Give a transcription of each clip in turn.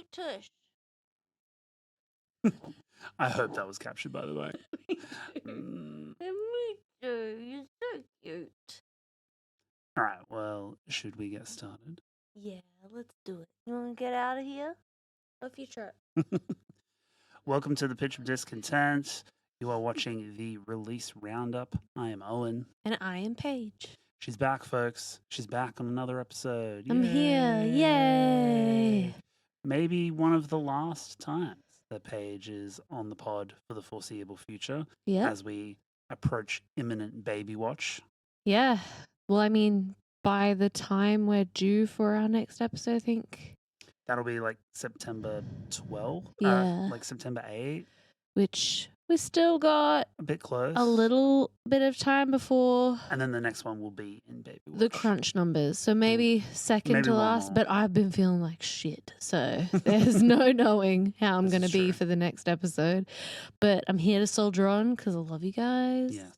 cute tush. I hope that was captured, by the way. Me too. You're so cute. All right, well, should we get started? Yeah, let's do it. You want to get out of here? Off your shirt. Welcome to the Pitch of Discontent. You are watching the release Roundup. I am Owen. And I am Paige. She's back, folks. She's back on another episode. I'm here. Yay. Maybe one of the last times that Paige is on the pod for the foreseeable future. Yeah. As we approach imminent baby watch. Yeah. Well, I mean, by the time we're due for our next episode, I think. That'll be like September 12th. Yeah. Like September 8th. Which we still got a bit close. A little bit of time before. And then the next one will be in baby watch. The crunch numbers. So maybe second to last. But I've been feeling like shit. So there's no knowing how I'm going to be for the next episode. But I'm here to soldier on because I love you guys. Yeah.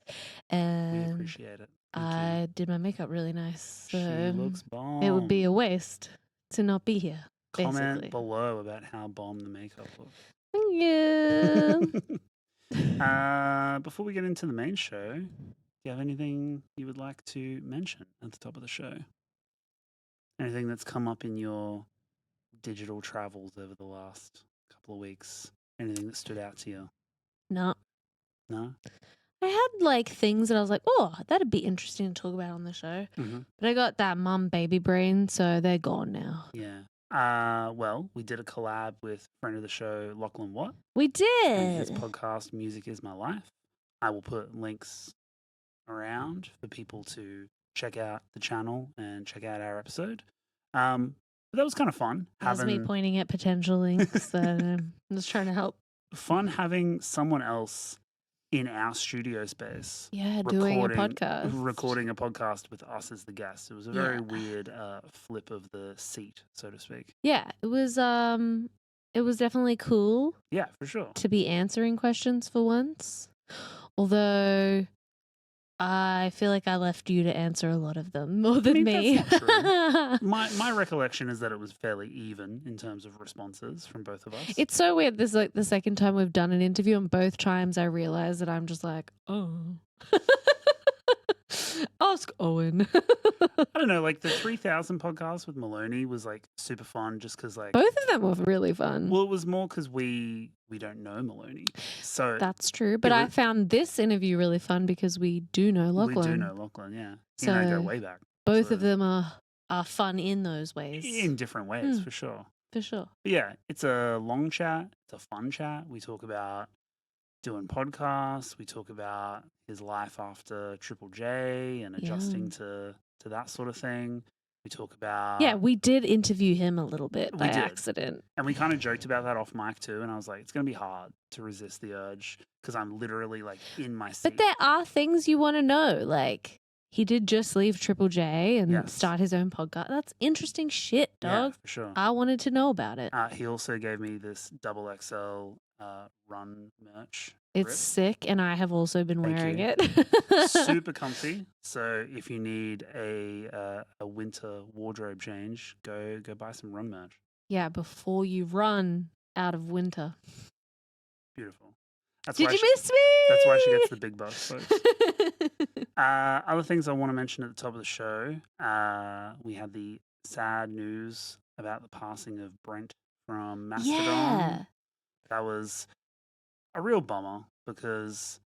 And we appreciate it. I did my makeup really nice. So she looks bomb. It would be a waste to not be here. Comment basically. below about how bomb the makeup looks. Thank you. Before we get into the main show, do you have anything you would like to mention at the top of the show? Anything that's come up in your digital travels over the last couple of weeks? Anything that stood out to you? No. No? I had like things that I was like, oh, that'd be interesting to talk about on the show. Mm-hmm. But I got that mum baby brain, so they're gone now. Yeah. Well, we did a collab with friend of the show, Lachlan Watt. We did. And his podcast, Music Is My Life. I will put links around for people to check out the channel and check out our episode. But that was kind of fun. That's me pointing at potential links. I'm just trying to help. Fun having someone else in our studio space. Yeah, doing a podcast. Recording a podcast with us as the guest. It was a very weird flip of the seat, so to speak. Yeah, it was definitely cool. Yeah, for sure. To be answering questions for once. Although I feel like I left you to answer a lot of them more than me. That's not true. My recollection is that it was fairly even in terms of responses from both of us. It's so weird. This is like the second time we've done an interview, and both times I realize that I'm just like, oh. Ask Owen. I don't know, like the 3000 podcast with Maloney was like super fun just because like... Both of them were really fun. Well, it was more because we don't know Maloney. So that's true. But I found this interview really fun because we do know Lachlan. We do know Lachlan, yeah. He and I go way back. Both of them are fun in those ways. In different ways, for sure. For sure. But yeah, it's a long chat. It's a fun chat. We talk about doing podcasts. We talk about his life after Triple J and adjusting to that sort of thing. We talk about... Yeah, we did interview him a little bit by accident. And we kind of joked about that off mic too. And I was like, it's going to be hard to resist the urge because I'm literally like in my seat. But there are things you want to know. Like, he did just leave Triple J and start his own podcast. That's interesting shit, dog. Yeah, for sure. I wanted to know about it. He also gave me this XXL run merch. It's sick, and I have also been wearing it. Super comfy. So if you need a winter wardrobe change, go buy some run merch. Yeah, before you run out of winter. Beautiful. That's Did you miss me? That's why she gets the big bucks, folks. Other things I want to mention at the top of the show. We had the sad news about the passing of Brent from Mastodon. Yeah. That was a real bummer because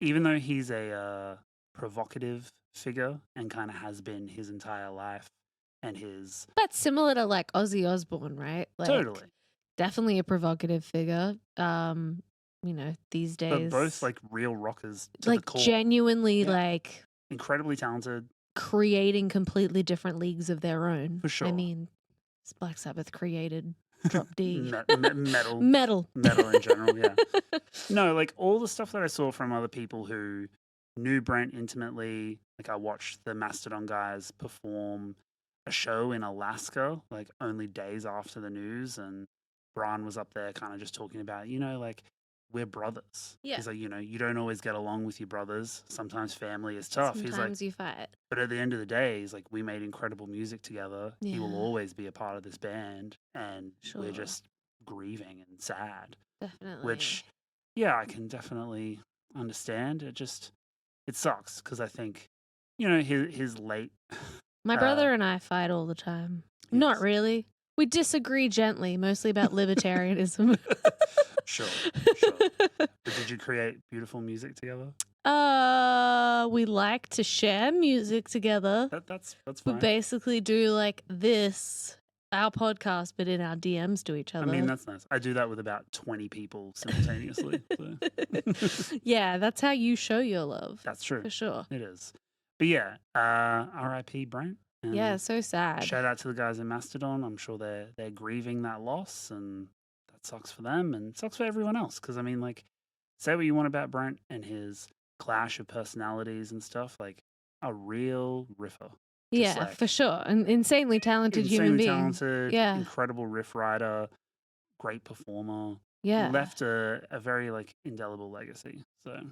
even though he's a provocative figure and kind of has been his entire life and his... But similar to like Ozzy Osbourne, right? Like, totally. Definitely a provocative figure. You know, these days. But both like real rockers to like the core. Genuinely like... Incredibly talented. Creating completely different leagues of their own. For sure. I mean, Black Sabbath created Drop D. Metal. Metal in general, yeah. No, like all the stuff that I saw from other people who knew Brent intimately. Like I watched the Mastodon guys perform a show in Alaska, like only days after the news. And Brian was up there kind of just talking about, you know, like we're brothers. Yeah. He's like, you know, you don't always get along with your brothers. Sometimes family is tough. He's like, Sometimes you fight. but at the end of the day, he's like, we made incredible music together. He will Yeah. always be a part of this band, and we're Sure. just grieving and sad. Definitely. Which, yeah, I can definitely understand. It sucks because I think, you know, his late. My brother and I fight all the time. Not Yes. really. We disagree gently, mostly about libertarianism. Sure, sure. But did you create beautiful music together? We like to share music together. That's We fine. basically do like this, our podcast, but in our DMs to each other. I mean, that's nice. I do that with about 20 people simultaneously. So. Yeah, that's how you show your love. That's true. For sure. It is. But yeah, R.I.P. Brent. And Yeah, so sad. shout out to the guys in Mastodon. I'm sure they're grieving that loss, and that sucks for them, and it sucks for everyone else. Because I mean, like, say what you want about Brent and his clash of personalities and stuff. Like, a real riffer. Yeah, like, for sure. An insanely talented human being. Talented, Yeah. incredible riff writer, great performer. Yeah. Left a very like indelible legacy. So that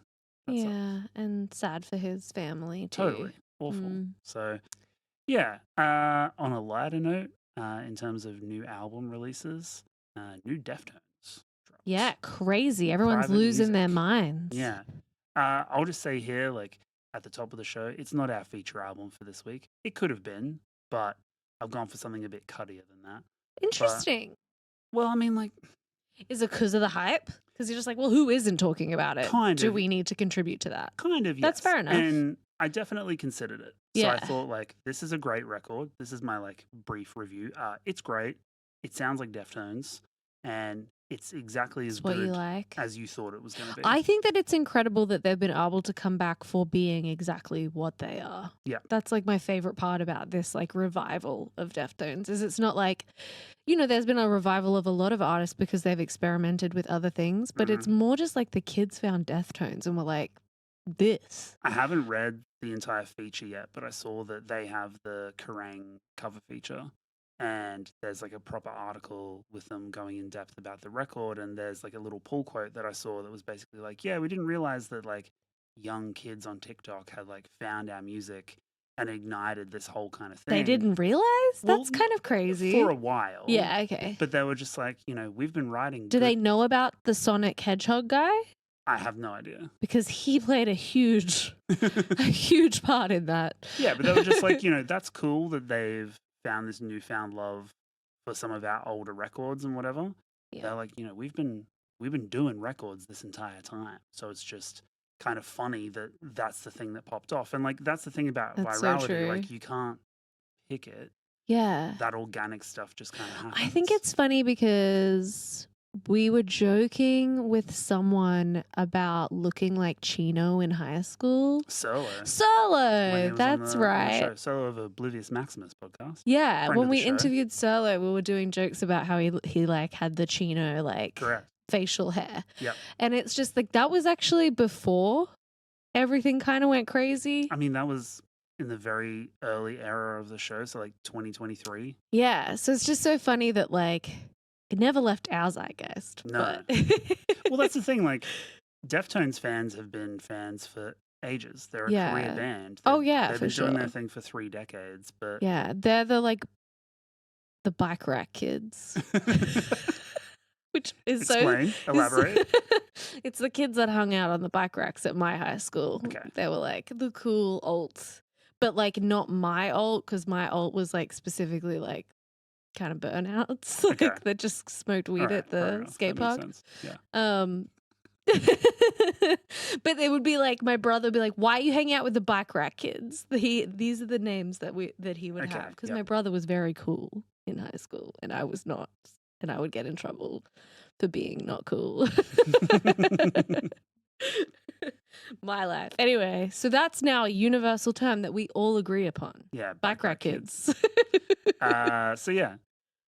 sucks. Yeah, and sad for his family too. Totally awful. So yeah, on a lighter note, in terms of new album releases, new Deftones drops. Yeah, crazy. Everyone's Private losing music. their minds. Yeah. I'll just say here, like at the top of the show, it's not our feature album for this week. It could have been, but I've gone for something a bit cuttier than that. Interesting. Well, I mean, like, is it because of the hype? Because you're just like, well, who isn't talking about it? Kind Do of. we need to contribute to that? Kind of, yes. That's fair enough. And I definitely considered it. So Yeah. I thought, like, this is a great record. This is my, like, brief review. It's great. It sounds like Deftones. And it's exactly as It's what good you like. as you thought it was going to be. I think that it's incredible that they've been able to come back for being exactly what they are. Yeah. That's like my favorite part about this like revival of Deftones is it's not like, you know, there's been a revival of a lot of artists because they've experimented with other things, but it's more just like the kids found Deftones and were like, this. I haven't read the entire feature yet, but I saw that they have the Kerrang cover feature. And there's like a proper article with them going in depth about the record. And there's like a little pull quote that I saw that was basically like, yeah, we didn't realize that like young kids on TikTok had like found our music and ignited this whole kind of thing. They didn't realize? Well, That's kind of crazy. For a while. Yeah, okay. But they were just like, you know, we've been writing. Do they know about the Sonic Hedgehog guy? I have no idea. Because he played a huge part in that. Yeah, but they were just like, you know, that's cool that they've found this newfound love for some of our older records and whatever. Yeah. They're like, you know, we've been doing records this entire time. So it's just kind of funny that that's the thing that popped off. And like that's the thing about That's so virality. true. Like you can't pick it. Yeah. That organic stuff just kind of happens. I think it's funny because we were joking with someone about looking like Chino in high school. Solo. When he Solo, was that's on the right. show. Solo of Oblivious Maximus podcast. Yeah, Friend when of we the show. interviewed Solo, we were doing jokes about how he like had the Chino like Correct. facial hair. Yep. And it's just like that was actually before everything kind of went crazy. I mean, that was in the very early era of the show, so like 2023. Yeah, so it's just so funny that like it never left our zeitgeist. No. But Well, that's the thing. Like, Deftones fans have been fans for ages. They're a career band. Oh, yeah, they've for been doing sure. their thing for 3 decades. But yeah, they're the bike rack kids. Which is explain, elaborate. It's the kids that hung out on the bike racks at my high school. Okay. They were like the cool alts, but like not my alt because my alt was like specifically like kind of burnouts, like Okay. that just smoked weed All at the fair enough. skate That makes park. sense. Yeah. But it would be like my brother would be like, "Why are you hanging out with the bike rack kids?" These are the names that he would Okay, have because yep. my brother was very cool in high school and I was not, and I would get in trouble for being not cool. My life. Anyway, so that's now a universal term that we all agree upon. Yeah. Bike rack kids. So yeah,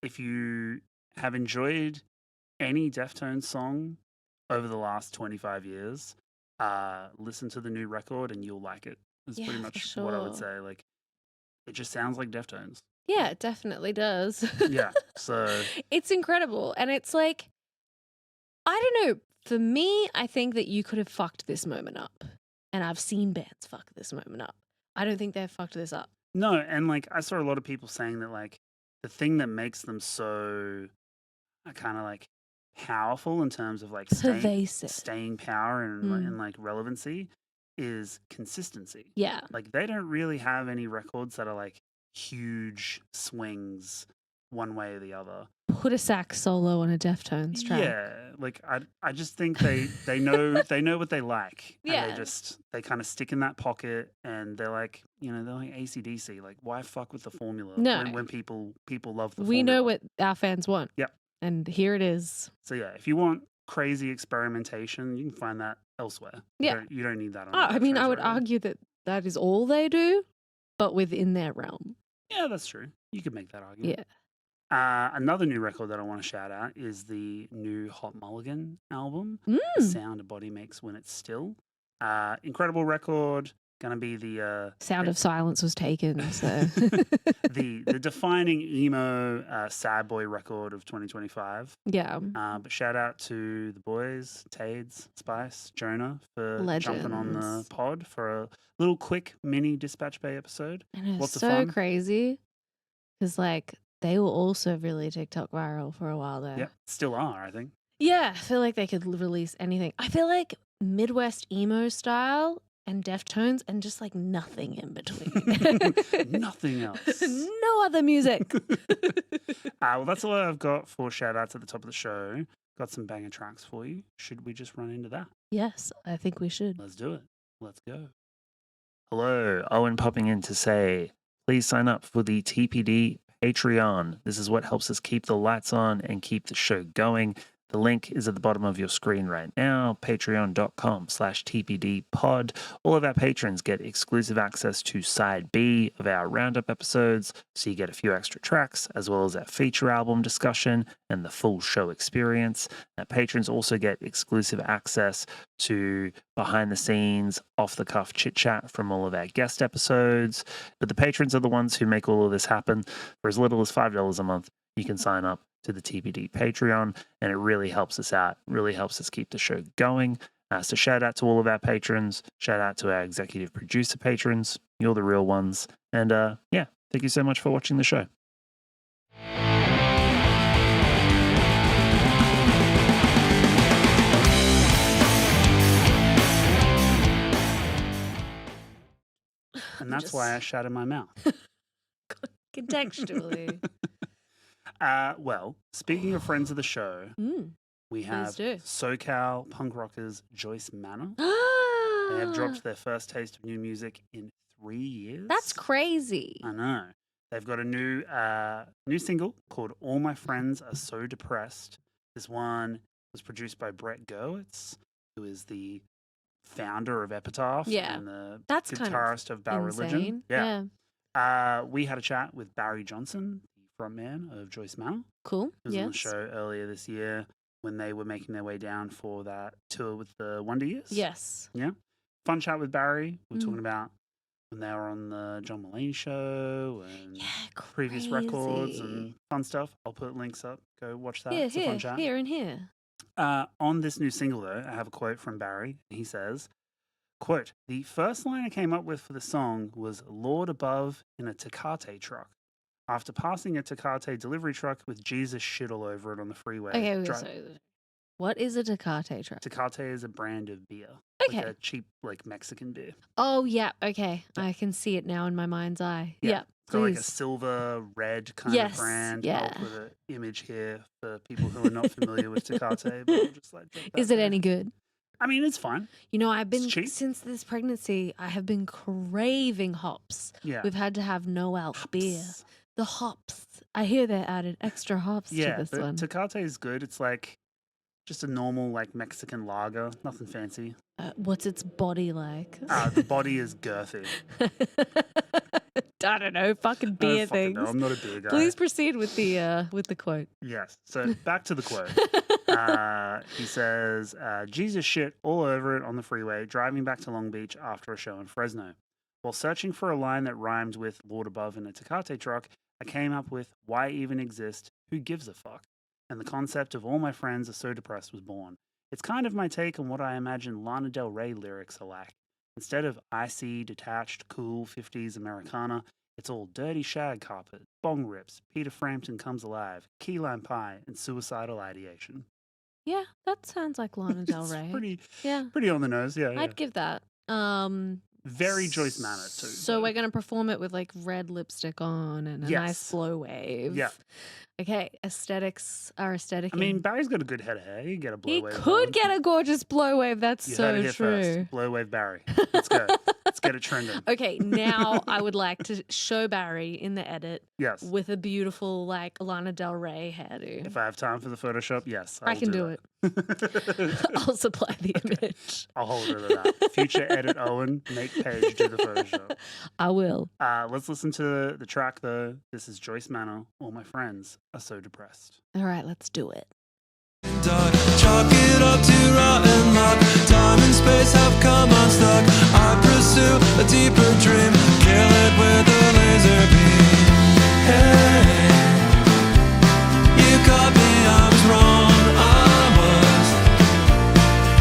if you have enjoyed any Deftones song over the last 25 years, listen to the new record and you'll like it. That's Yeah, pretty for much what I would sure. say. Like, it just sounds like Deftones. Yeah, it definitely does. Yeah. So It's incredible. And it's like, I don't know, For me, I think that you could have fucked this moment up. And I've seen bands fuck this moment up. I don't think they've fucked this up. No, and like I saw a lot of people saying that like the thing that makes them so kind of like powerful in terms of like Pervasive. staying power and like relevancy is consistency. Yeah. Like they don't really have any records that are like huge swings one way or the other. Put a sax solo on a Deftones track. Yeah, like I just think they know what they like. Yeah. And they kind of stick in that pocket and they're like, they're like AC/DC. Like why fuck with the formula No. when people love the We formula. know what our fans want. Yep. And here it is. So yeah, if you want crazy experimentation, you can find that elsewhere. Yeah. You don't need that on I mean, I would radio. argue that is all they do, but within their realm. Yeah, that's true. You could make that argument. Yeah. Another new record that I want to shout out is the new Hot Mulligan album, Mm. The Sound a Body Makes When It's Still. Incredible record. Gonna be the Sound of Silence was taken. So the defining emo sad boy record of 2025. yeah, But shout out to the boys, Tades, Spice, Jonah for jumping on the Legends. pod for a little quick mini Dispatch Bay episode. and it's Lots of so fun. crazy because like they were also really TikTok viral for a while there. Yep, still are, I think. Yeah, I feel like they could release anything. I feel like Midwest emo style and Deftones and just like nothing in between. Nothing else. No other music. Well, that's all I've got for shout outs at the top of the show. Got some banger tracks for you. Should we just run into that? Yes, I think we should. Let's do it. Let's go. Hello, Owen popping in to say, please sign up for the TPD Patreon. This is what helps us keep the lights on and keep the show going. The link is at the bottom of your screen right now, patreon.com/tpdpod. All of our patrons get exclusive access to Side B of our Roundup episodes, so you get a few extra tracks, as well as our feature album discussion and the full show experience. Our patrons also get exclusive access to behind-the-scenes, off-the-cuff chit-chat from all of our guest episodes. But the patrons are the ones who make all of this happen. For as little as $5 a month, you can sign up to the TPD Patreon, and it really helps us out, really helps us keep the show going. So shout out to all of our patrons, shout out to our executive producer patrons, you're the real ones, and yeah, thank you so much for watching the show. And that's why I shut in my mouth. Contextually. Well, speaking of friends of the show, we have do. SoCal punk rockers Joyce Manor. They They have dropped their first taste of new music in 3 years. That's crazy. I know. They've got a new single called All My Friends Are So Depressed. This one was produced by Brett Gurwitz, who is the founder of Epitaph and the That's guitarist of Bad Religion. Yeah. We had a chat with Barry Johnson, the frontman of Joyce Manor. Cool. He was on the show earlier this year when they were making their way down for that tour with the Wonder Years. Yes. Yeah. Fun chat with Barry. We were talking about when they were on the John Mulaney show and previous records and fun stuff. I'll put links up. Go watch that. It's a fun chat. Here and here. On this new single, though, I have a quote from Barry. He says, quote, "The first line I came up with for the song was Lord above in a Tecate truck. After passing a Tecate delivery truck with Jesus shit all over it on the freeway." Okay, so what is a Tecate truck? Tecate is a brand of beer. Okay. Like a cheap, like Mexican beer. Oh, yeah. Okay. I can see it now in my mind's eye. Yeah. It's got like a silver red kind of brand. Yeah. I'll put an image here for people who are not familiar with Tecate. But we'll just like is it any good? I mean, it's fine. You know, I've been, since this pregnancy, I have been craving hops. Yeah. We've had to have no alc beer. The hops. I hear they added extra hops to this one. Tecate is good. It's like just a normal like Mexican lager. Nothing fancy. What's its body like? The body is girthy. I don't know. Fucking beer things. No, I'm not a beer guy. Please proceed with the quote. Yes. So back to the quote. He says, Jesus shit all over it on the freeway, driving back to Long Beach after a show in Fresno. While searching for a line that rhymed with Lord above in a Tecate truck, I came up with Why Even Exist? Who Gives a Fuck? And the concept of All My Friends Are So Depressed was born. It's kind of my take on what I imagine Lana Del Rey lyrics are like. Instead of icy, detached, cool 50s Americana, it's all dirty shag carpet, bong rips, Peter Frampton comes alive, key lime pie, and suicidal ideation. Yeah, that sounds like Lana Del Rey. Pretty on the nose, yeah. I'd give that. Very Joyce Manor too. So we're gonna perform it with like red lipstick on and a nice blow wave. Yeah. Okay, aesthetics are aesthetic. I mean, Barry's got a good head of hair. He can get a blow wave. He could get a gorgeous blow wave. That's you so heard it here true. First. Blow wave Barry. Let's go. Let's get it trending. Okay, now I would like to show Barry in the edit. Yes. With a beautiful like Lana Del Rey hairdo. If I have time for the Photoshop, yes, I can do it. I'll supply the image. I'll hold her to that. Future edit Owen, make Paige do the Photoshop. I will. Let's listen to the track though. This is Joyce Manor. All my friends are so depressed. All right, let's do it. Chalk it up to rotten luck. Time and space have come unstuck. I pursue a deeper dream. Kill it with a laser beam. Hey, you got me, I was wrong. I was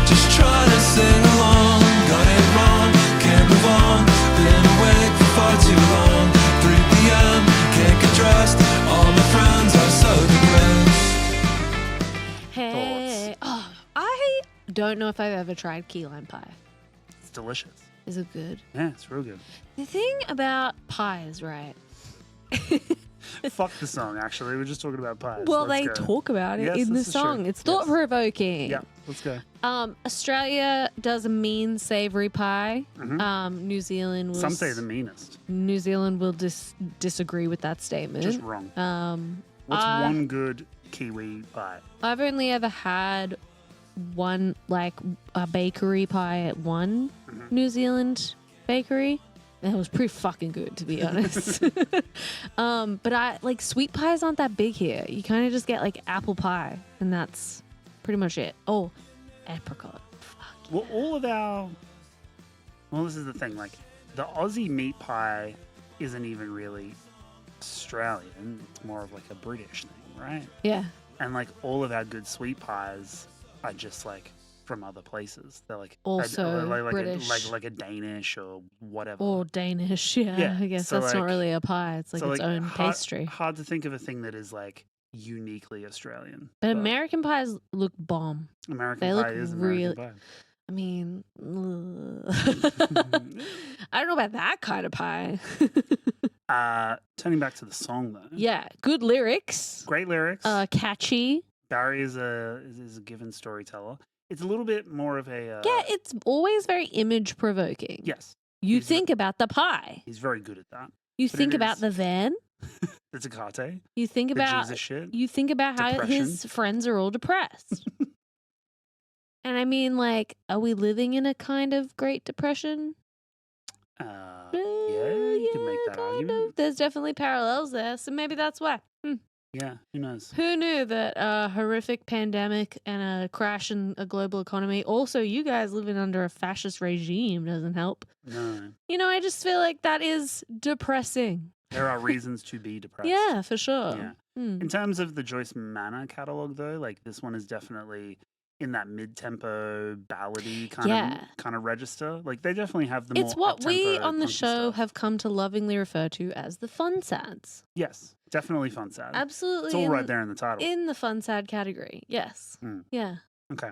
just trying to sing along. Got it wrong, can't move on. Been awake for far too long. 3 p.m. can't get dressed. All my friends are so depressed. Hey, I don't know if I've ever tried key lime pie. It's delicious. Is it good? Yeah, it's real good. The thing about pies, right? Fuck the song, actually. We're just talking about pies. Well, Let's they go. talk about it Yes, in the this is true. song. It's thought-provoking. Yeah, let's go. Australia does a mean savoury pie. New Zealand will... Some say the meanest. New Zealand will disagree with that statement. Just wrong. What's one good Kiwi pie? I've only ever had one, like, a bakery pie at one New Zealand bakery. And it was pretty fucking good, to be honest. But I like sweet pies aren't that big here. You kind of just get like apple pie, and that's pretty much it. Oh, apricot. Fuck. Well, all of our... Well, this is the thing. Like, the Aussie meat pie isn't even really Australian. It's more of like a British thing, right? Yeah. And like all of our good sweet pies are just like from other places. They're like also like British, like a Danish or whatever. or Danish. Yeah, I guess so that's like, not really a pie. It's like so its like own pastry. Hard to think of a thing that is like uniquely Australian. But American pies look bomb. American They pie look is really. American pie. I mean, I don't know about that kind of pie. Turning back to the song though. Yeah, good lyrics. Great lyrics. Catchy. Barry is a given storyteller. It's a little bit more of a Yeah, it's always very image provoking. yes. You think about the pie. He's very good at that. You But think it about is- the van. The Tecate. You think The about Jesus shit. you think about how Depression. his friends are all depressed. And I mean, like, are we living in a kind of Great Depression? Yeah, you can make that kind argument. of. There's definitely parallels there, so maybe that's why. Yeah, who knows? Who knew that a horrific pandemic and a crash in a global economy, also you guys living under a fascist regime, doesn't help. No. You know, I just feel like that is depressing. There are reasons to be depressed. Yeah, for sure. Yeah. Hmm. In terms of the Joyce Manor catalog, though, like this one is definitely in that mid-tempo ballady kind of register. Like they definitely have the It's more what we up-tempo, on the punky show stuff. have come to lovingly refer to as the fun sads. Yes, definitely fun sad. Absolutely. It's all right there in the title. In the fun sad category. Yes. Yeah. Okay.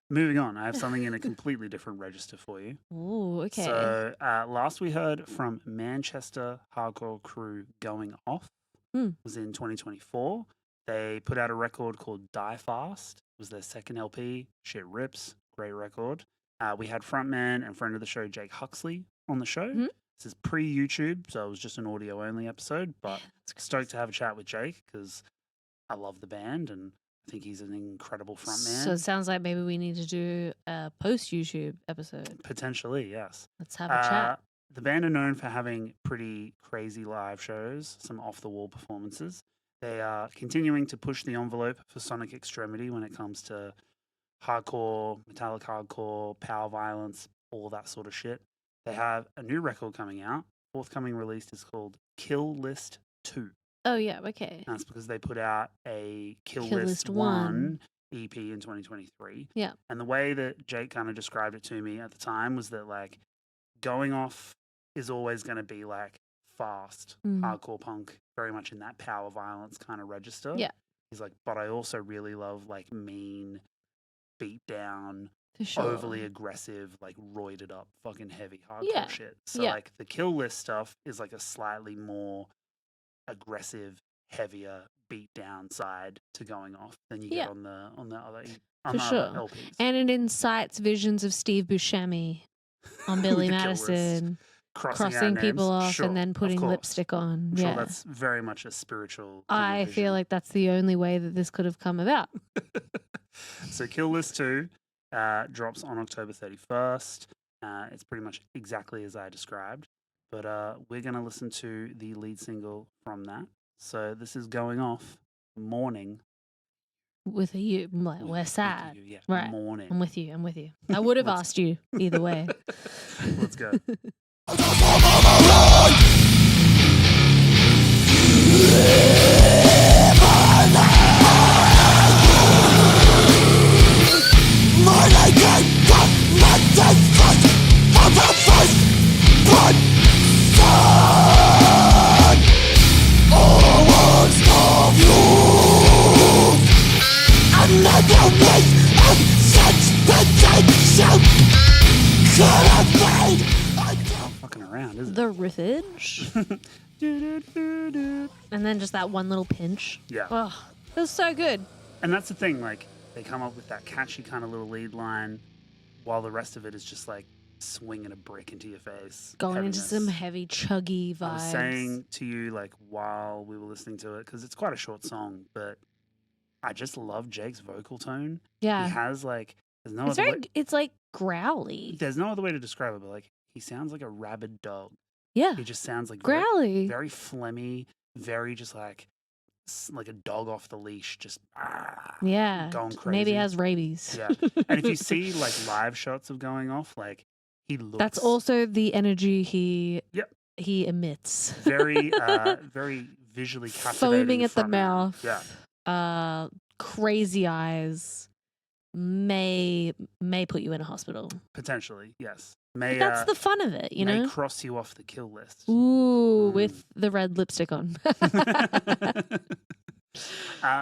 Moving on, I have something in a completely different register for you. Ooh, okay. So last we heard from Manchester hardcore crew Going Off was in 2024. They put out a record called Die Fast. It was their second LP. Shit rips. Great record. We had frontman and friend of the show Jake Huxley on the show. This is pre-YouTube, so it was just an audio-only episode. But stoked to have a chat with Jake because I love the band and I think he's an incredible frontman. So it sounds like maybe we need to do a post-YouTube episode. Potentially, yes. Let's have a chat. The band are known for having pretty crazy live shows, some off-the-wall performances. They are continuing to push the envelope for sonic extremity when it comes to hardcore, metallic hardcore, power violence, all that sort of shit. They have a new record coming out. Forthcoming release is called Kill List 2. Oh, yeah, okay. That's because they put out a Kill Kill List List 1 EP in 2023. Yeah. And the way that Jake kind of described it to me at the time was that like Going Off is always going to be like fast, hardcore punk, very much in that power violence kind of register. Yeah. He's like, but I also really love like mean, beat down, For sure. overly aggressive, like roided up, fucking heavy hardcore shit. So Yeah. like the Kill List stuff is like a slightly more aggressive, heavier, beat down side to Going Off than you get on the other For sure. other LPs. And it incites visions of Steve Buscemi on Billy The Kill List. Madison Crossing our crossing people names. off Sure, and then of putting course. lipstick on. I'm sure Yeah. that's very much a spiritual I feel like that's the only way that this could have come about. So Kill List 2 drops on October 31st. It's pretty much exactly as I described. But we're going to listen to the lead single from that. So this is Going Off, Morning. With a you. Like, we're With sad. you, yeah, Right. Morning. I'm with you. I'm with you. I would have asked you either way. Let's go. Not fucking around, is it? The riffage. And then just that one little pinch. Yeah. Oh, it was so good. And that's the thing, like, they come up with that catchy kind of little lead line while the rest of it is just like swinging a brick into your face. Going Heaviness. into some heavy, chuggy vibes. I was saying to you, like, while we were listening to it, because it's quite a short song, but I just love Jake's vocal tone. Yeah. He has, like, there's no It's other very, it's like growly. there's no other way to describe it, but, like, he sounds like a rabid dog. Yeah. He just sounds like Growly. very phlegmy, very just like a dog off the leash, just Yeah. going crazy. Maybe has rabies. Yeah. And if you see like live shots of Going Off, like he looks That's also the energy he emits. very very visually captivating. Foaming at the frontman. mouth. Yeah. Crazy eyes. May put you in a hospital. Potentially, yes. May But that's the fun of it, you may know? cross you off the kill list. Ooh, with the red lipstick on.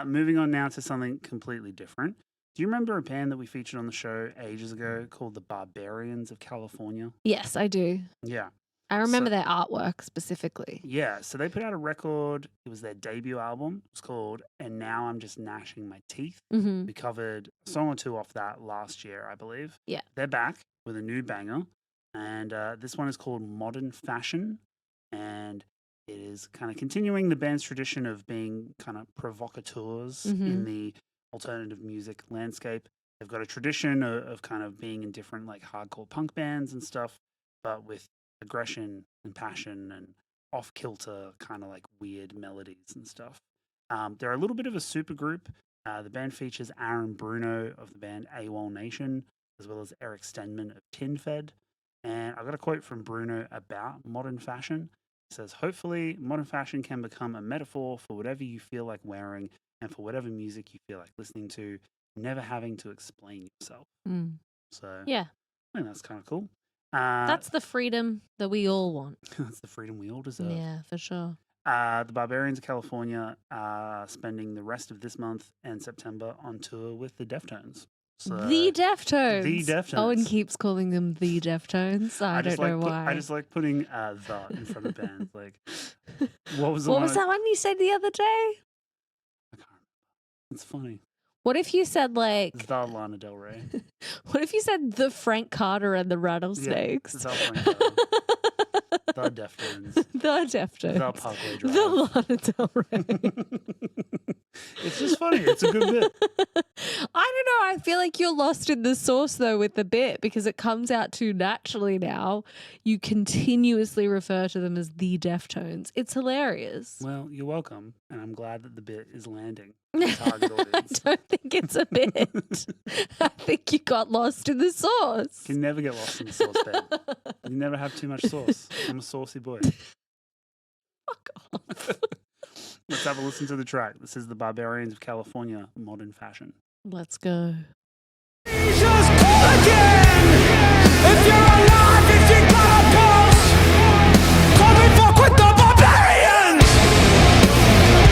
Moving on now to something completely different. Do you remember a band that we featured on the show ages ago called the Barbarians of California? Yes, I do. Yeah. I remember their artwork specifically. Yeah, so they put out a record. It was their debut album. It was called And Now I'm Just Gnashing My Teeth. Mm-hmm. We covered a song or two off that last year, I believe. Yeah. They're back with a new banger. And this one is called Modern Fashion. And it is kind of continuing the band's tradition of being kind of provocateurs in the alternative music landscape. They've got a tradition of kind of being in different like hardcore punk bands and stuff, but with aggression and passion and off-kilter kind of like weird melodies and stuff. They're a little bit of a super group. The band features Aaron Bruno of the band AWOL Nation, as well as Eric Stenman of Tin Fed. And I got a quote from Bruno about modern fashion. It says, "Hopefully, modern fashion can become a metaphor for whatever you feel like wearing and for whatever music you feel like listening to, never having to explain yourself." So Yeah. I think that's kind of cool. That's the freedom that we all want. That's the freedom we all deserve. Yeah, for sure. The Barbarians of California are spending the rest of this month and September on tour with the Deftones. So, The Deftones. The Deftones. Owen keeps calling them the Deftones. I don't know why. I just like putting the in front of bands. Like, what was the what one? was that one you said the other day? I can't remember. It's funny. What if you said like The Lana Del Rey. What if you said the Frank Carter and the Rattlesnakes? Yeah, the Frank Carter. The Deftones. The Deftones. The Parkway Drive. The Lana Del Rey. It's just funny. It's a good bit. I don't know. I feel like you're lost in the sauce though with the bit because it comes out too naturally now. You continuously refer to them as the Deftones. It's hilarious. Well, you're welcome, and I'm glad that the bit is landing. Target I audience. don't think it's a bit. I think you got lost in the sauce. You can never get lost in the sauce bed. You never have too much sauce. I'm a saucy boy. Fuck off. Let's have a listen to the track. This is the Barbarians of California, Modern Fashion. Let's go. Just call again. If you're alive, if you got a pulse, come and fuck with the barbarians.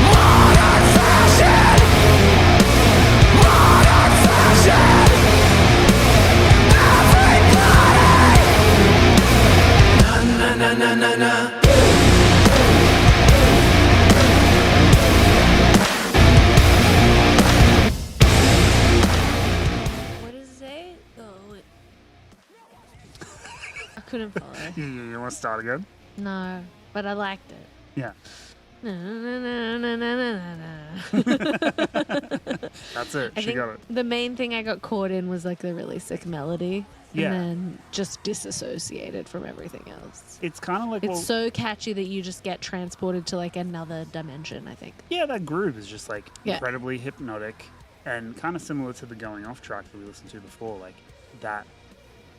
Modern fashion. Modern fashion. Everybody. Na na na na na. Couldn't follow. You want to start again? No, but I liked it. Yeah. Na, na, na, na, na, na, na. That's it. I She think got it. the main thing I got caught in was like the really sick melody. Yeah. And then just disassociated from everything else. It's kind of like, It's so catchy that you just get transported to like another dimension, I think. yeah, that groove is just like Yeah. incredibly hypnotic and kind of similar to the Going Off track that we listened to before. Like that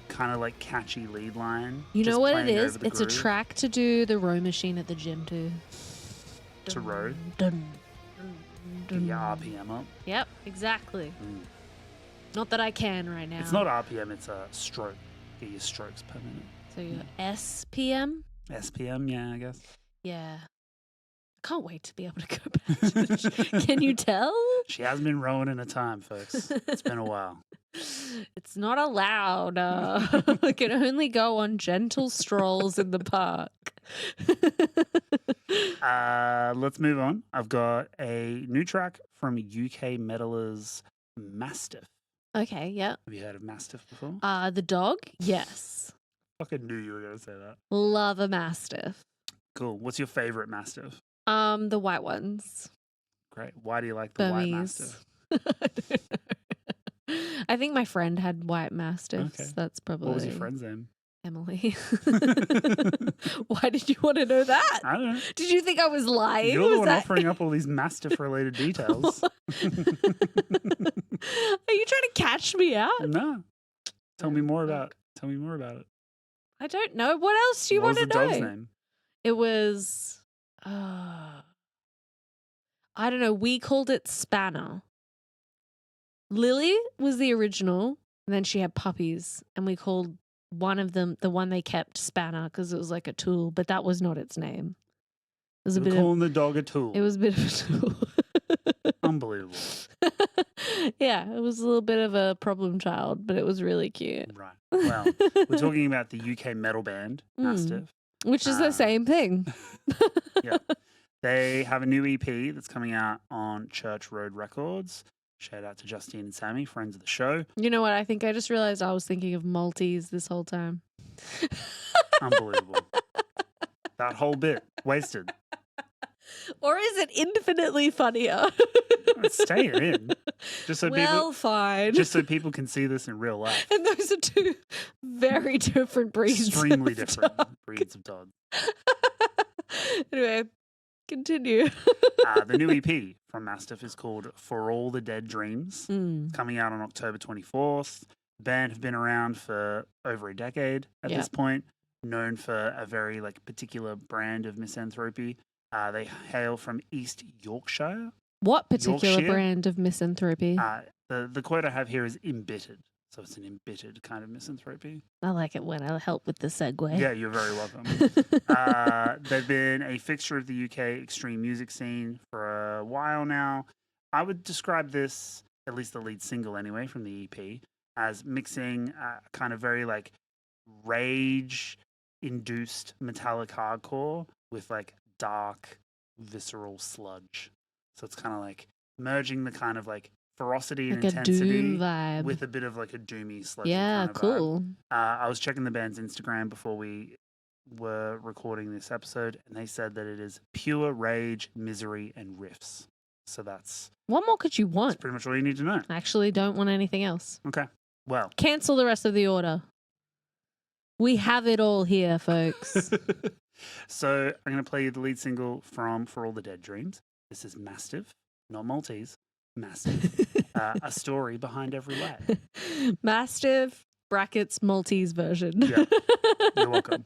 kind of like catchy lead line. You just know what it playing is? over the It's a groove. track to do the row machine at the gym too. To row? Dun, Get your RPM up. Yep, exactly. Mm. Not that I can right now. It's not RPM, it's a stroke. Get your strokes per minute. So your SPM? SPM, yeah, I guess. Yeah. I can't wait to be able to go back to the gym. Can you tell? She hasn't been rowing in a time, folks. It's been a while. It's not allowed. I can only go on gentle strolls in the park. Let's move on. I've got a new track from UK metalers Mastiff. Okay, yeah. Have you heard of Mastiff before? The dog? Yes. Fucking knew you were going to say that. Love a Mastiff. Cool. What's your favorite Mastiff? The white ones. Great. Why do you like the white Burmese. Mastiff? I don't know. I think my friend had white Mastiffs. Okay. That's probably What was your friend's name? Emily. Why did you want to know that? I don't know. Did you think I was lying? You're the Was one that- offering up all these Mastiff-related details. Are you trying to catch me out? No. Tell me more about it. I don't know. What else do you What want was to the know? dog's name? It was, I don't know. We called it Spanner. Lily was the original, and then she had puppies, and we called one of them, the one they kept, Spanner, because it was like a tool, but that was not its name. It was a We're bit of, calling the dog a tool. it was a bit of a tool. Unbelievable. Yeah, it was a little bit of a problem child, but it was really cute. Right. Well, we're talking about the UK metal band, Mastiff. Which is the same thing. Yeah. They have a new EP that's coming out on Church Road Records. Shout out to Justine and Sammy, friends of the show. You know what? I think I just realized I was thinking of Maltese this whole time. Unbelievable. That whole bit, wasted. Or is it infinitely funnier? Stay it in. Fine. Just so people can see this in real life. And those are two very different breeds. Extremely of different dog. breeds of dog. Anyway, continue. The new EP from Mastiff is called For All the Dead Dreams. Mm. Coming out on October 24th. The band have been around for over a decade at Yeah. this point, known for a very particular brand of misanthropy. They hail from East Yorkshire. What particular Yorkshire? brand of misanthropy? The quote I have here is embittered. So it's an embittered kind of misanthropy. I like it when I help with the segue. Yeah, you're very welcome. They've been a fixture of the UK extreme music scene for a while now. I would describe this, at least the lead single anyway, from the EP, as mixing kind of very rage-induced metallic hardcore with dark, visceral sludge. So it's kind of merging the kind of ferocity and Like a intensity doom vibe. with a bit of a doomy sludgy Yeah, kind of vibe. cool. I was checking the band's Instagram before we were recording this episode, and they said that it is pure rage, misery, and riffs. So that's What more could you want? pretty much all you need to know. I actually don't want anything else. Okay. Well. Cancel the rest of the order. We have it all here, folks. So I'm going to play you the lead single from For All the Dead Dreams. This is Mastiff, not Maltese. Mastiff. A story behind every lad. Mastiff brackets Maltese version. Yeah. You're welcome.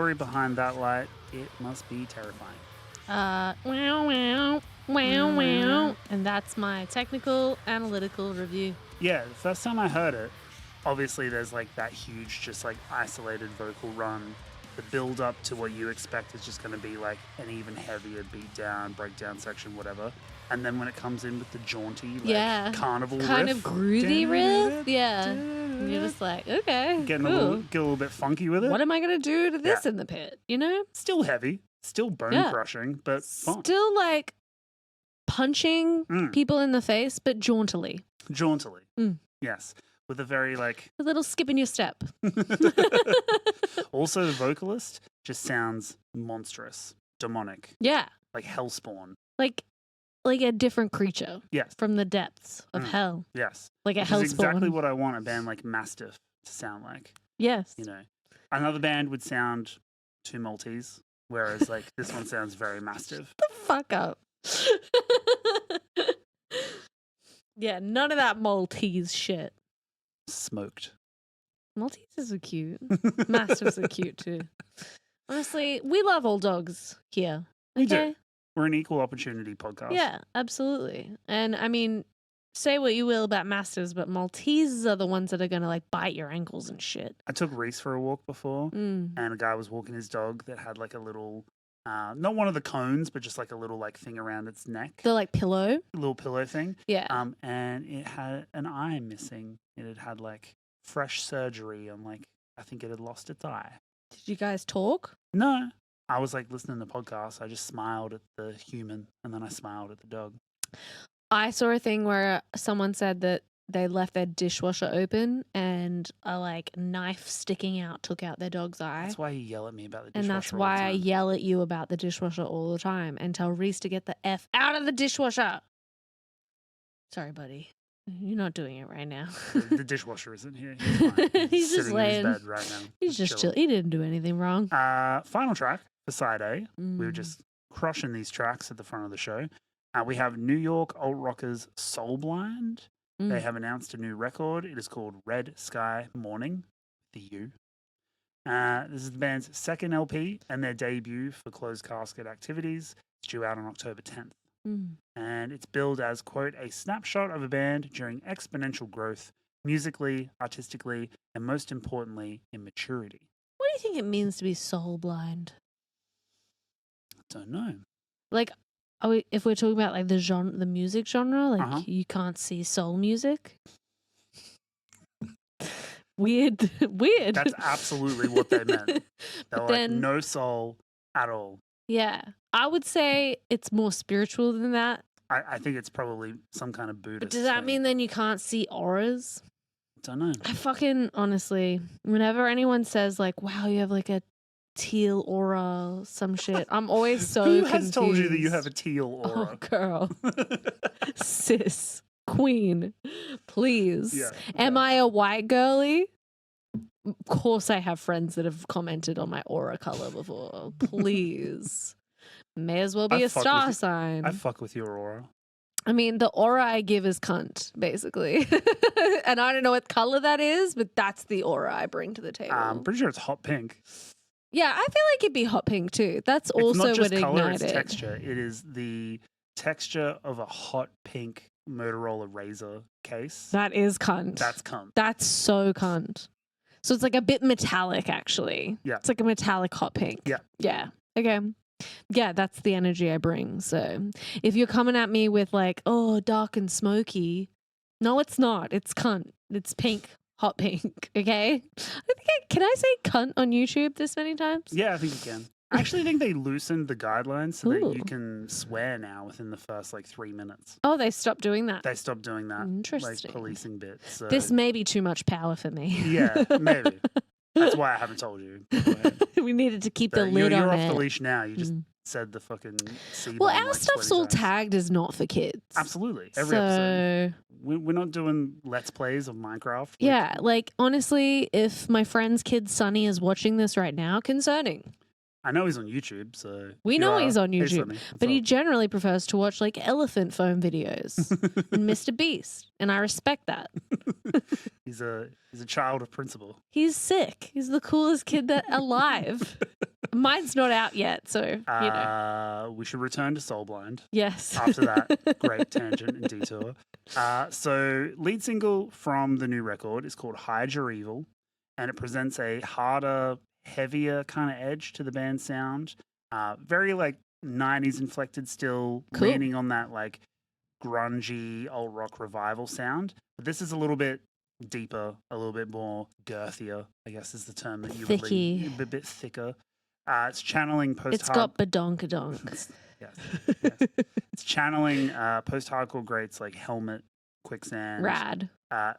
story behind that light, it must be terrifying. Wow, wow, wow, wow. And that's my technical analytical review. Yeah, the first time I heard it, obviously there's like that huge, just like isolated vocal run. The build up to what you expect is just going to be like an even heavier beat down, breakdown section, whatever. And then when it comes in with the jaunty, like carnival kind riff, of groovy riff, you're just like, okay, getting cool. get a little bit funky with it. What am I going to do to this in the pit? You know, still heavy, still bone crushing, but fun. Still like punching people in the face, but jauntily. Jauntily, yes. With a very like a little skip in your step. Also, the vocalist just sounds monstrous, demonic. Yeah, like hellspawn. Like a different creature. Yes, from the depths of hell. Yes, like a hellspawn. Exactly what I want a band like Mastiff to sound like. Yes, you know, another band would sound too Maltese, whereas like this one sounds very Mastiff. The fuck up. Yeah, none of that Maltese shit. Smoked. Malteses are cute. Mastiffs are cute too. Honestly, we love all dogs here. We do. We're an equal opportunity podcast. Yeah, absolutely. And I mean, say what you will about Mastiffs, but Malteses are the ones that are going to like bite your ankles and shit. I took Reese for a walk before, and a guy was walking his dog that had like a little, not one of the cones, but just like a little like thing around its neck. The like pillow? A little pillow thing. Yeah. And it had an eye missing. It had had like fresh surgery on like, I think it had lost its eye. Did you guys talk? No. I was like listening to the podcast. I just smiled at the human and then I smiled at the dog. I saw a thing where someone said that they left their dishwasher open and a like knife sticking out took out their dog's eye. That's why you yell at me about the dishwasher. And that's why I yell at you about the dishwasher all the time and tell Reese to get the F out of the dishwasher. Sorry, buddy. You're not doing it right now. The dishwasher isn't here. He's fine. He's just laying in his bed right now. He's just chill. He didn't do anything wrong. Final track for side A. We were just crushing these tracks at the front of the show. We have New York alt rockers Soulblind. They have announced a new record. It is called Red Sky Morning. The U. This is the band's second LP and their debut for closed casket activities. It's due out on October 10th. And it's billed as, quote, a snapshot of a band during exponential growth, musically, artistically, and most importantly, in maturity. What do you think it means to be soul blind? I don't know. Like, if we're talking about like the music genre, like you can't see soul music. Weird. That's absolutely what they meant. They're like no soul at all. Yeah. I would say it's more spiritual than that. I think it's probably some kind of Buddhist. But does that mean then you can't see auras? Don't know. I fucking, honestly, whenever anyone says like, wow, you have like a teal aura, some shit, I'm always so Who confused. has told you that you have a teal aura? Oh, girl. Sis. Queen. Please. Yeah, Am I a white girly? Of course I have friends that have commented on my aura color before. Please. May as well be a star sign. I fuck with your aura. I mean, the aura I give is cunt, basically. And I don't know what color that is, but that's the aura I bring to the table. I'm pretty sure it's hot pink. Yeah, I feel like it'd be hot pink too. That's It's also not just what color, ignited. it's texture. It is the texture of a hot pink Motorola Razr case. That is cunt. That's cunt. That's so cunt. So it's like a bit metallic, actually. Yeah. It's like a metallic hot pink. Yeah. Yeah. Okay. Yeah, that's the energy I bring. So if you're coming at me with like, oh, dark and smoky, no, it's not. It's cunt. It's pink. Hot pink. Okay. Can I say cunt on YouTube this many times? Yeah, I think you can. I actually think they loosened the guidelines so that Ooh. you can swear now within the first like 3 minutes. Oh, they stopped doing that. They stopped doing that. Interesting. Like policing bits. So. This may be too much power for me. Yeah, maybe. That's why I haven't told you. We needed to keep But the lid you're on off it. the leash now. You just said the fucking C-bomb. Well, our like stuff's 20 all times. tagged as not for kids. Absolutely. Every episode. We're not doing Let's Plays of Minecraft. Yeah, like honestly, if my friend's kid Sonny is watching this right now, concerning. I know he's on YouTube, so We know he's on Hey, YouTube, Sonny, but he what's generally prefers to watch like elephant foam videos up? and Mr. Beast, and I respect that. He's a child of principle. He's sick. He's the coolest kid that alive. mine's not out yet, so you know. We should return to Soulblind. Yes. After that great tangent and detour. So lead single from the new record is called Hide Your Evil, and it presents a harder, heavier kind of edge to the band's sound. Very like 90s inflected still, Cool. leaning on that like grungy alt rock revival sound. But this is a little bit deeper, a little bit more girthier, I guess is the term that you would Thicky. leave. A bit thicker. It's channeling post-hard. It's got badonkadonks. Yes. It's channeling post-hardcore greats like Helmet, Quicksand, Rad.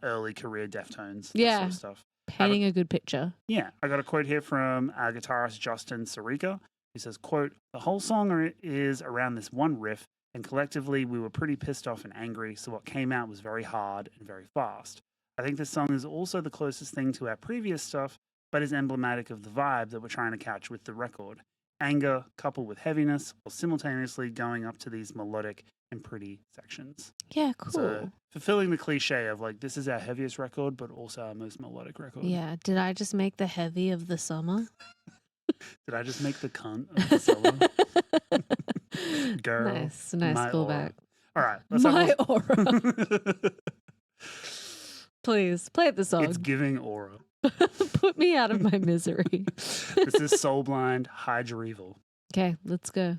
Early career Deftones, that Yeah. sort of stuff. Painting a good picture. Yeah, I got a quote here from guitarist Justin Sarica, who says, quote, "The whole song is around this one riff, and collectively we were pretty pissed off and angry, so what came out was very hard and very fast. I think this song is also the closest thing to our previous stuff, but is emblematic of the vibe that we're trying to catch with the record. Anger coupled with heaviness, while simultaneously going up to these melodic and pretty sections." Yeah, cool. So fulfilling the cliche of like, this is our heaviest record, but also our most melodic record. Yeah. Did I just make the heavy of the summer? Did I just make the cunt of the summer? Girl. Nice my callback. All right. Let's My have aura. Please play the song. It's giving aura. Put me out of my misery. This is Soulblind, Hide Your Evil. Okay, let's go.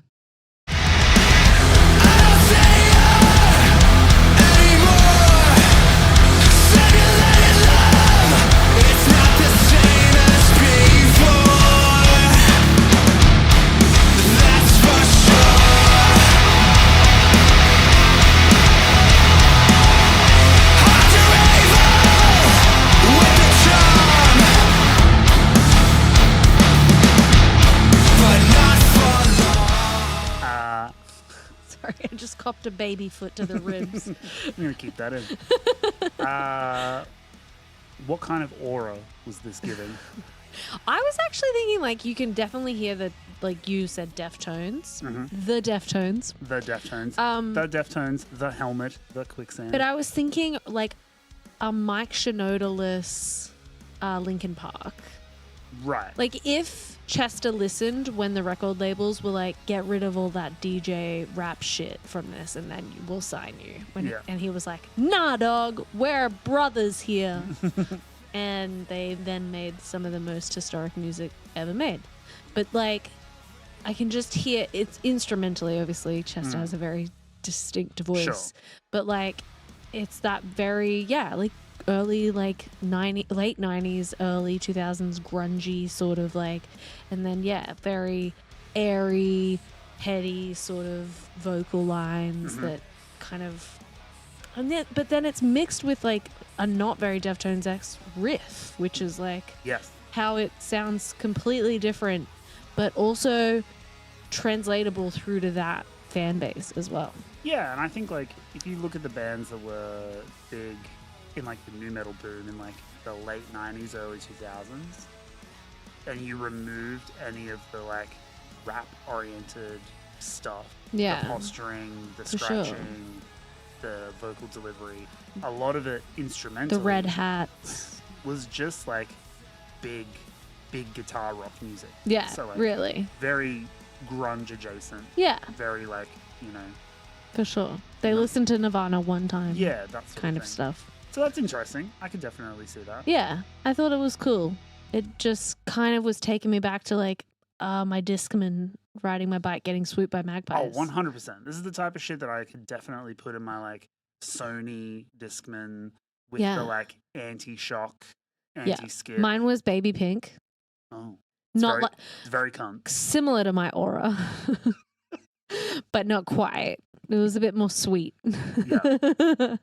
Sorry, I just copped a baby foot to the ribs. I'm going to keep that in. What kind of aura was this giving? I was actually thinking, like, you can definitely hear the, like you said, Deftones. The Deftones. The Deftones. The Deftones, the Helmet, the Quicksand. But I was thinking, like, a Mike Shinoda-less Linkin Park. Right. Like, if Chester listened when the record labels were like, get rid of all that DJ rap shit from this and then we'll sign you. And he was like, nah, dog, we're brothers here. And they then made some of the most historic music ever made. But, like, I can just hear, it's instrumentally, obviously, Chester has a very distinct voice. Sure. But, like, it's that very, like, early, like, late 90s, early 2000s grungy sort of, like, and then, very airy, heady sort of vocal lines that kind of, but then it's mixed with, like, a not very Deftones-esque riff, which is, like, how it sounds completely different, but also translatable through to that fan base as well. Yeah, and I think, like, if you look at the bands that were big in, like, the nu metal boom in, like, the late 90s, early 2000s, and you removed any of the, like, rap-oriented stuff, the posturing, the scratching, the vocal delivery, a lot of it instrumentally. The red hats. Was just, like, big guitar rock music. Yeah, so, like, really. very grunge adjacent. Yeah. Very, like, you know. For sure. They listened to Nirvana one time. Yeah, that's kind of stuff. So that's interesting. I could definitely see that. Yeah, I thought it was cool. It just kind of was taking me back to, like, my Discman riding my bike getting swooped by magpies. Oh, 100%. This is the type of shit that I could definitely put in my, like, Sony Discman with the, like, anti-shock, anti-skip. Mine was baby pink. Oh. It's very cunt. Similar to my aura. But not quite. It was a bit more sweet. Yeah.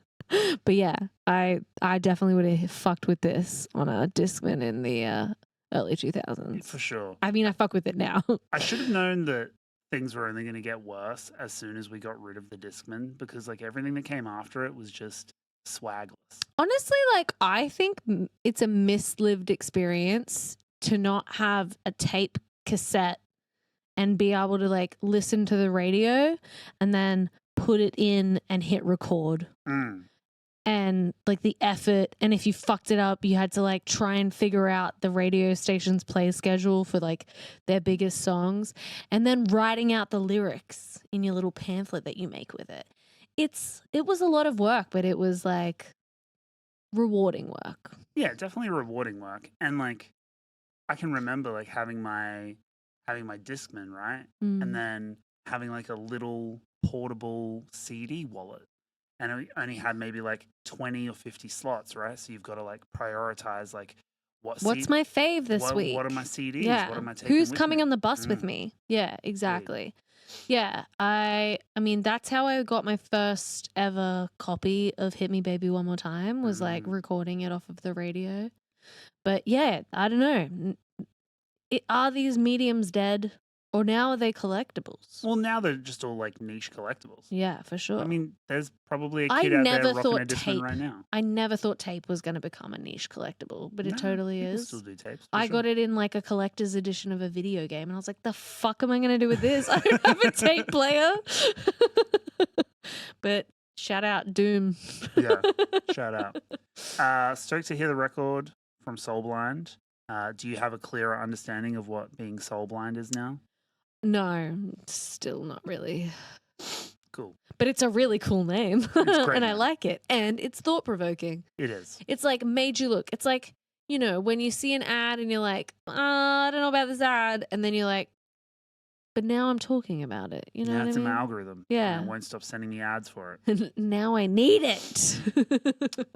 But yeah, I definitely would have fucked with this on a Discman in the early 2000s. For sure. I mean, I fuck with it now. I should have known that things were only going to get worse as soon as we got rid of the Discman, because, like, everything that came after it was just swagless. Honestly, like, I think it's a mislived experience to not have a tape cassette and be able to, like, listen to the radio and then put it in and hit record. and like the effort, and if you fucked it up, you had to like try and figure out the radio station's play schedule for like their biggest songs, and then writing out the lyrics in your little pamphlet that you make with it. It was a lot of work, but it was like rewarding work. Yeah, definitely rewarding work. And like I can remember like having my Discman, right? And then having like a little portable CD wallet. And it only had maybe like 20 or 50 slots, right? So you've got to like prioritize like what's my fave this week? What are my CDs? Yeah. What am I taking Who's with coming me? on the bus with me? Yeah, exactly. Yeah, I mean that's how I got my first ever copy of Hit Me Baby One More Time, was like recording it off of the radio. But yeah, I don't know. Are these mediums dead, or now are they collectibles? Well, now they're just all like niche collectibles. Yeah, for sure. I mean, there's probably a kid out there rocking a Discman tape right now. I never thought tape was going to become a niche collectible, but it totally people is. Still do tapes. I got it in like a collector's edition of a video game, and I was like, the fuck am I going to do with this? I don't have a tape player. But shout out Doom. Yeah, shout out. Stoked to hear the record from Soulblind. Do you have a clearer understanding of what being soulblind is now? No, still not really. Cool. But it's a really cool name. It's a great and I name. like it. And it's thought-provoking. It is. It's like made you look. It's like, you know, when you see an ad and you're like, I don't know about this ad. And then you're like, but now I'm talking about it. You know Now what I it's mean? in my algorithm. Yeah. And it won't stop sending me ads for it. Now I need it.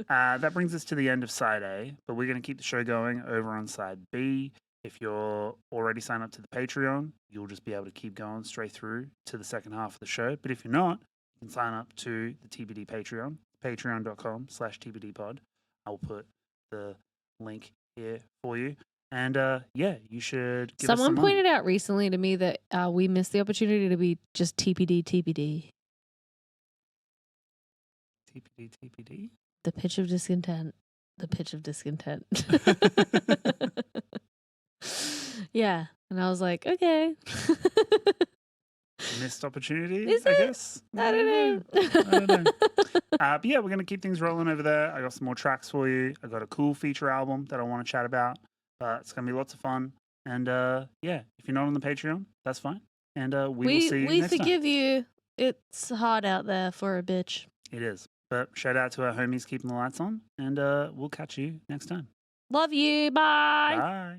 That brings us to the end of side A, but we're going to keep the show going over on side B. If you're already signed up to the Patreon, you'll just be able to keep going straight through to the second half of the show. But if you're not, you can sign up to the TPD Patreon, patreon.com/TPDpod. I will put the link here for you. And yeah, you should give us Someone some money. pointed out recently to me that we missed the opportunity to be just TPD. TPD? The pitch of discontent. The pitch of discontent. Yeah. And I was like, okay. Missed opportunity, Is I it? guess. I don't know. I don't know. But yeah, we're going to keep things rolling over there. I got some more tracks for you. I got a cool feature album that I want to chat about. It's going to be lots of fun. And yeah, if you're not on the Patreon, that's fine. And we will see you We next time. forgive you. It's hard out there for a bitch. It is. But shout out to our homies keeping the lights on. And we'll catch you next time. Love you. Bye. Bye.